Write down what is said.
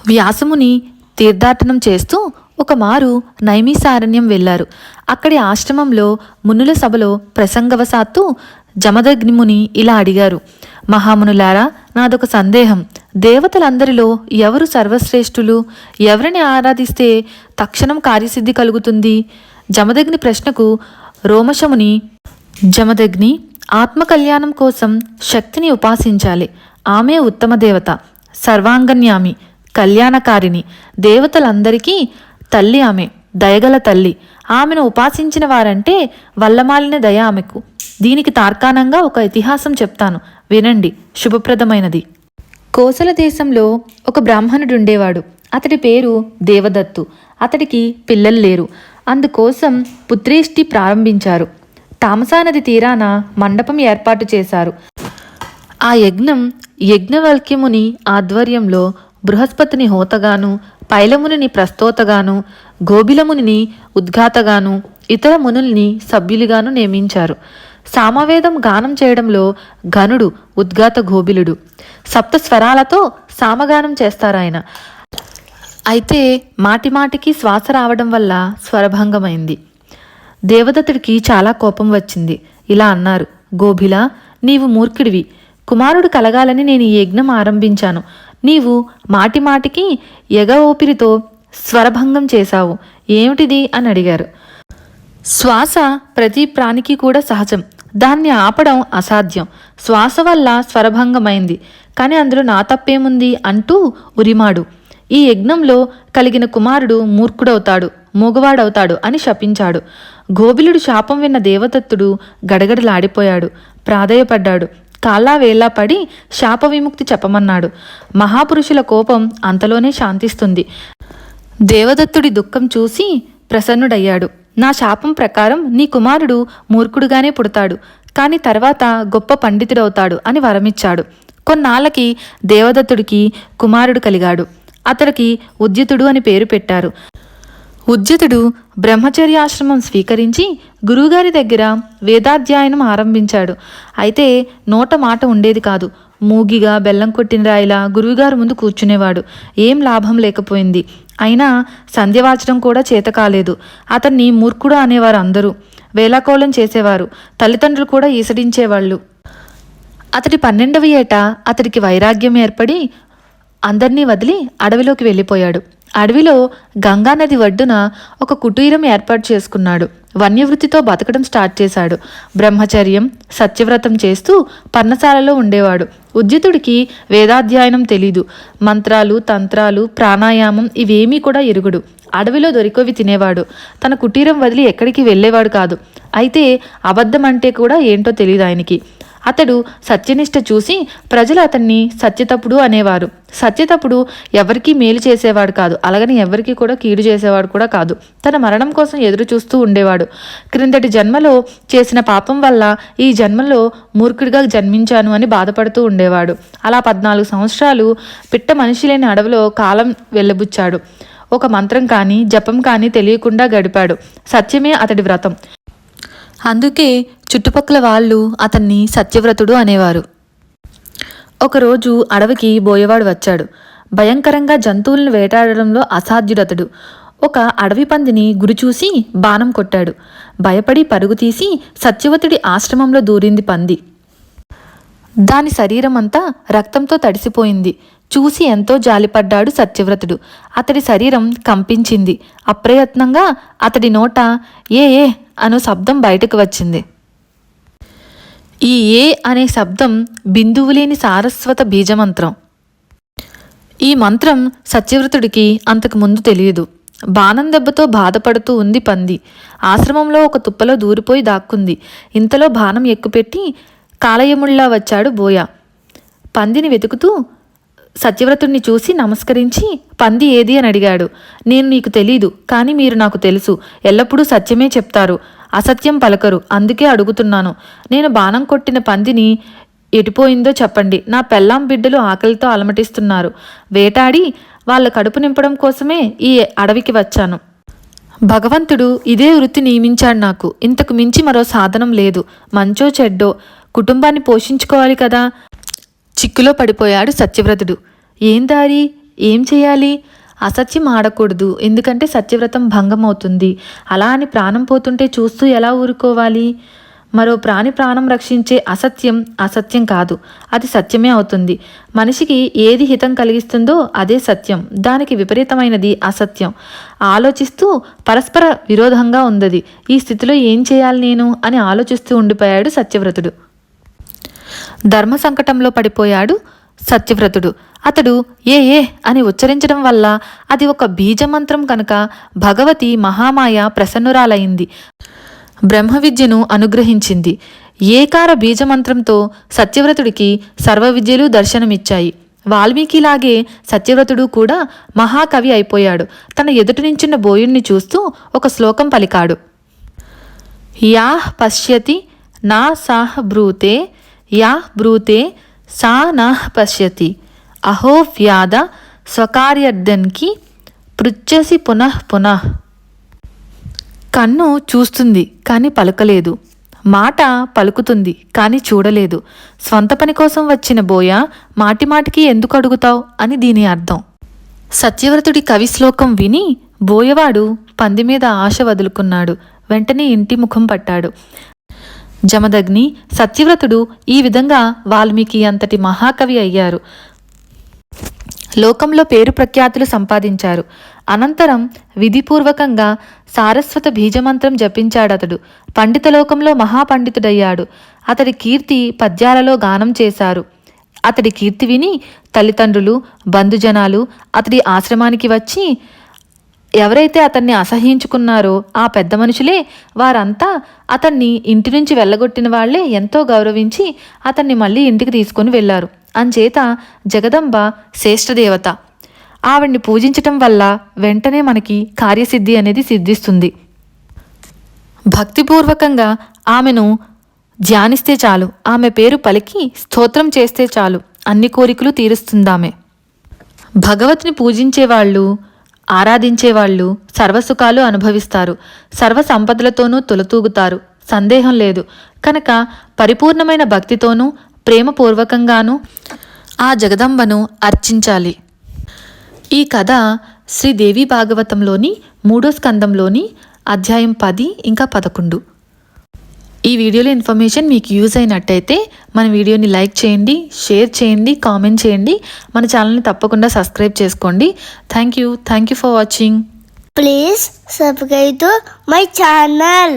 వ్యాసముని తీర్థాటనం చేస్తూ ఒకమారు నైమిసారణ్యం వెళ్లారు. అక్కడి ఆశ్రమంలో మునుల సభలో ప్రసంగవశాత్తు జమదగ్నిముని ఇలా అడిగారు: మహామునులారా, నాదొక సందేహం. దేవతలందరిలో ఎవరు సర్వశ్రేష్ఠులు? ఎవరిని ఆరాధిస్తే తక్షణం కార్యసిద్ధి కలుగుతుంది? జమదగ్ని ప్రశ్నకు రోమశముని, జమదగ్ని, ఆత్మకళ్యాణం కోసం శక్తిని ఉపాసించాలి. ఆమె ఉత్తమ దేవత, సర్వాంగన్యామి, కళ్యాణకారిణి, దేవతలందరికీ తల్లి. ఆమె దయగల తల్లి. ఆమెను ఉపాసించిన వారంటే వల్లమాలిన దయ ఆమెకు. దీనికి తార్కాణంగా ఒక ఇతిహాసం చెప్తాను, వినండి, శుభప్రదమైనది. కోసల దేశంలో ఒక బ్రాహ్మణుడుండేవాడు. అతడి పేరు దేవదత్తు. అతడికి పిల్లలు లేరు. అందుకోసం పుత్రేష్టి ప్రారంభించారు. తామసానది తీరాన మండపం ఏర్పాటు చేశారు. ఆ యజ్ఞం యజ్ఞవల్క్యముని ఆధ్వర్యంలో బృహస్పతిని హోతగాను, పైలమునిని ప్రస్తోతగాను, గోబిలమునిని ఉద్ఘాతగాను, ఇతర మునుల్ని సభ్యులుగాను నియమించారు. సామవేదం గానం చేయడంలో గనుడు ఉద్ఘాత గోబిలుడు. సప్త స్వరాలతో సామగానం చేస్తారాయన. అయితే మాటిమాటికి శ్వాస రావడం వల్ల స్వరభంగమైంది. దేవదత్తుడికి చాలా కోపం వచ్చింది. ఇలా అన్నారు: గోభిలా, నీవు మూర్ఖుడివి. కుమారుడు కలగాలని నేను ఈ యజ్ఞం ఆరంభించాను. నీవు మాటిమాటికి ఎగ ఊపిరితో స్వరభంగం చేశావు. ఏమిటిది అని అడిగారు. శ్వాస ప్రతి ప్రాణికి కూడా సహజం. దాన్ని ఆపడం అసాధ్యం. శ్వాస వల్ల స్వరభంగమైంది, కానీ అందులో నా తప్పేముంది అంటూ ఉరిమాడు. ఈ యజ్ఞంలో కలిగిన కుమారుడు మూర్ఖుడవుతాడు, మూగవాడవుతాడు అని శపించాడు. గోబిలుడు శాపం విన్న దేవదత్తుడు గడగడలాడిపోయాడు, ప్రాధేయపడ్డాడు. కాళ్ళా వేళ్ళా పడి శాప విముక్తి చెప్పమన్నాడు. మహాపురుషుల కోపం అంతలోనే శాంతిస్తుంది. దేవదత్తుడి దుఃఖం చూసి ప్రసన్నుడయ్యాడు. నా శాపం ప్రకారం నీ కుమారుడు మూర్ఖుడుగానే పుడతాడు, కానీ తర్వాత గొప్ప పండితుడవుతాడు అని వరమిచ్చాడు. కొన్నాళ్ళకి దేవదత్తుడికి కుమారుడు కలిగాడు. అతడికి ఉద్యతుడు అని పేరు పెట్టారు. ఉద్యతుడు బ్రహ్మచర్యాశ్రమం స్వీకరించి గురువుగారి దగ్గర వేదాధ్యయనం ఆరంభించాడు. అయితే నోట మాట ఉండేది కాదు. మూగిగా బెల్లం కొట్టిన రాయిలా గురువుగారు ముందు కూర్చునేవాడు. ఏం లాభం లేకపోయింది. అయినా సంధ్యవాచడం కూడా చేత కాలేదు. అతన్ని మూర్ఖుడు అనేవారు అందరూ. వేలాకోళం చేసేవారు. తల్లిదండ్రులు కూడా ఈసడించేవాళ్ళు. అతడి 12వ ఏట అతడికి వైరాగ్యం ఏర్పడి అందర్నీ వదిలి అడవిలోకి వెళ్ళిపోయాడు. అడవిలో గంగానది ఒడ్డున ఒక కుటీరం ఏర్పాటు చేసుకున్నాడు. వన్యవృత్తితో బతకడం స్టార్ట్ చేశాడు. బ్రహ్మచర్యం, సత్యవ్రతం చేస్తూ పర్ణశాలలో ఉండేవాడు. ఉద్యతుడికి వేదాధ్యయనం తెలీదు. మంత్రాలు, తంత్రాలు, ప్రాణాయామం ఇవేమీ కూడా ఎరుగుడు. అడవిలో దొరికోవి తినేవాడు. తన కుటీరం వదిలి ఎక్కడికి వెళ్ళేవాడు కాదు. అయితే అబద్ధం అంటే కూడా ఏంటో తెలియదు ఆయనకి. అతడు సత్యనిష్ట చూసి ప్రజలు అతన్ని సత్యతపుడు అనేవారు. సత్యతపుడు ఎవరికీ మేలు చేసేవాడు కాదు, అలాగని ఎవరికి కూడా కీడు చేసేవాడు కూడా కాదు. తన మరణం కోసం ఎదురు చూస్తూ ఉండేవాడు. క్రిందటి జన్మలో చేసిన పాపం వల్ల ఈ జన్మలో మూర్ఖుడిగా జన్మించాను అని బాధపడుతూ ఉండేవాడు. అలా 14 సంవత్సరాలు పిట్ట మనిషి లేని అడవిలో కాలం వెళ్ళబుచ్చాడు. ఒక మంత్రం కానీ జపం కానీ తెలియకుండా గడిపాడు. సత్యమే అతడి వ్రతం. అందుకే చుట్టుపక్కల వాళ్ళు అతన్ని సత్యవ్రతుడు అనేవారు. ఒకరోజు అడవికి బోయవాడు వచ్చాడు. భయంకరంగా జంతువులను వేటాడడంలో అసాధ్యుడతడు. ఒక అడవి పందిని గురిచూసి బాణం కొట్టాడు. భయపడి పరుగు తీసి సత్యవతుడి ఆశ్రమంలో దూరింది పంది. దాని శరీరం అంతా రక్తంతో తడిసిపోయింది. చూసి ఎంతో జాలిపడ్డాడు సత్యవ్రతుడు. అతడి శరీరం కంపించింది. అప్రయత్నంగా అతడి నోట ఏ ఏ అను శబ్దం బయటకు వచ్చింది. ఈ ఏ అనే శబ్దం బిందువులేని సారస్వత బీజమంత్రం. ఈ మంత్రం సత్యవ్రతుడికి అంతకు ముందు తెలియదు. బాణం దెబ్బతో బాధపడుతూ ఉంది పంది. ఆశ్రమంలో ఒక తుప్పలో దూరిపోయి దాక్కుంది. ఇంతలో బాణం ఎక్కుపెట్టి కాలయముళ్లా వచ్చాడు బోయ. పందిని వెతుకుతూ సత్యవ్రతుడిని చూసి నమస్కరించి పంది ఏది అని అడిగాడు. నేను నీకు తెలీదు, కానీ మీరు నాకు తెలుసు. ఎల్లప్పుడూ సత్యమే చెప్తారు, అసత్యం పలకరు. అందుకే అడుగుతున్నాను. నేను బాణం కొట్టిన పందిని ఎటుపోయిందో చెప్పండి. నా పెళ్ళాం బిడ్డలు ఆకలితో అలమటిస్తున్నారు. వేటాడి వాళ్ళ కడుపు నింపడం కోసమే ఈ అడవికి వచ్చాను. భగవంతుడు ఇదే వృత్తి నియమించాడు నాకు. ఇంతకు మించి మరో సాధనం లేదు. మంచో చెడ్డో కుటుంబాన్ని పోషించుకోవాలి కదా. చిక్కులో పడిపోయాడు సత్యవ్రతుడు. ఏం దారి, ఏం చేయాలి? అసత్యం ఆడకూడదు, ఎందుకంటే సత్యవ్రతం భంగం అవుతుంది. అలా అని ప్రాణం పోతుంటే చూస్తూ ఎలా ఊరుకోవాలి? మరో ప్రాణి ప్రాణం రక్షించే అసత్యం అసత్యం కాదు, అది సత్యమే అవుతుంది. మనిషికి ఏది హితం కలిగిస్తుందో అదే సత్యం, దానికి విపరీతమైనది అసత్యం. ఆలోచిస్తూ పరస్పర విరోధంగా ఉందది. ఈ స్థితిలో ఏం చేయాలి నేను అని ఆలోచిస్తూ ఉండిపోయాడు సత్యవ్రతుడు. ధర్మ సంకటంలో పడిపోయాడు సత్యవ్రతుడు. అతడు ఏ అని ఉచ్చరించడం వల్ల అది ఒక బీజమంత్రం కనుక భగవతి మహామాయ ప్రసన్నురాలైంది, బ్రహ్మ విద్యను అనుగ్రహించింది. ఏకార బీజమంత్రంతో సత్యవ్రతుడికి సర్వ విద్యలు దర్శనమిచ్చాయి. వాల్మీకిలాగే సత్యవ్రతుడు కూడా మహాకవి అయిపోయాడు. తన ఎదుటి నించున్న బోయుణ్ణి చూస్తూ ఒక శ్లోకం పలికాడు. యాః పశ్యతి నా సాహ బ్రూతే, యాః బ్రూతే సా నాః పశ్యతి, అహో వ్యాధ స్వకార్యర్థన్కి పృచ్ఛసి పునః పునః. కన్ను చూస్తుంది కానీ పలకలేదు, మాట పలుకుతుంది కానీ చూడలేదు. స్వంత పని కోసం వచ్చిన బోయ మాటిమాటికి ఎందుకు అడుగుతావు అని దీని అర్థం. సత్యవ్రతుడి కవి శ్లోకం విని బోయవాడు పంది మీద ఆశ వదులుకున్నాడు. వెంటనే ఇంటి ముఖం పట్టాడు. జమదగ్ని, సత్యవ్రతుడు ఈ విధంగా వాల్మీకి అంతటి మహాకవి అయ్యారు. లోకంలో పేరు ప్రఖ్యాతులు సంపాదించారు. అనంతరం విధిపూర్వకంగా సారస్వత బీజమంత్రం జపించాడతడు. పండితలోకంలో మహాపండితుడయ్యాడు. అతడి కీర్తి పద్యాలలో గానం చేశారు. అతడి కీర్తి విని తల్లిదండ్రులు, బంధుజనాలు అతడి ఆశ్రమానికి వచ్చి ఎవరైతే అతన్ని అసహ్యించుకున్నారో ఆ పెద్ద మనుషులే, వారంతా అతన్ని ఇంటి నుంచి వెళ్ళగొట్టిన వాళ్లే ఎంతో గౌరవించి అతన్ని మళ్ళీ ఇంటికి తీసుకొని వెళ్లారు. అంచేత జగదంబ శ్రేష్ఠదేవత. ఆవిడ్ని పూజించటం వల్ల వెంటనే మనకి కార్యసిద్ధి అనేది సిద్ధిస్తుంది. భక్తిపూర్వకంగా ఆమెను ధ్యానిస్తే చాలు, ఆమె పేరు పలికి స్తోత్రం చేస్తే చాలు, అన్ని కోరికలు తీరుస్తుందామె. భగవతిని పూజించేవాళ్ళు, ఆరాధించేవాళ్ళు సర్వసుఖాలు అనుభవిస్తారు, సర్వ సంపదలతోనూ తొలతూగుతారు, సందేహం లేదు. కనుక పరిపూర్ణమైన భక్తితోనూ ప్రేమపూర్వకంగానూ ఆ జగదంబను అర్చించాలి. ఈ కథ శ్రీదేవి భాగవతంలోని 3వ స్కందంలోని అధ్యాయం 10 ఇంకా 11. ఈ వీడియోలో ఇన్ఫర్మేషన్ మీకు యూజ్ అయినట్టయితే మన వీడియోని లైక్ చేయండి, షేర్ చేయండి, కామెంట్ చేయండి. మన ఛానల్ని తప్పకుండా సబ్స్క్రైబ్ చేసుకోండి. Thank you for watching. Please subscribe to my channel.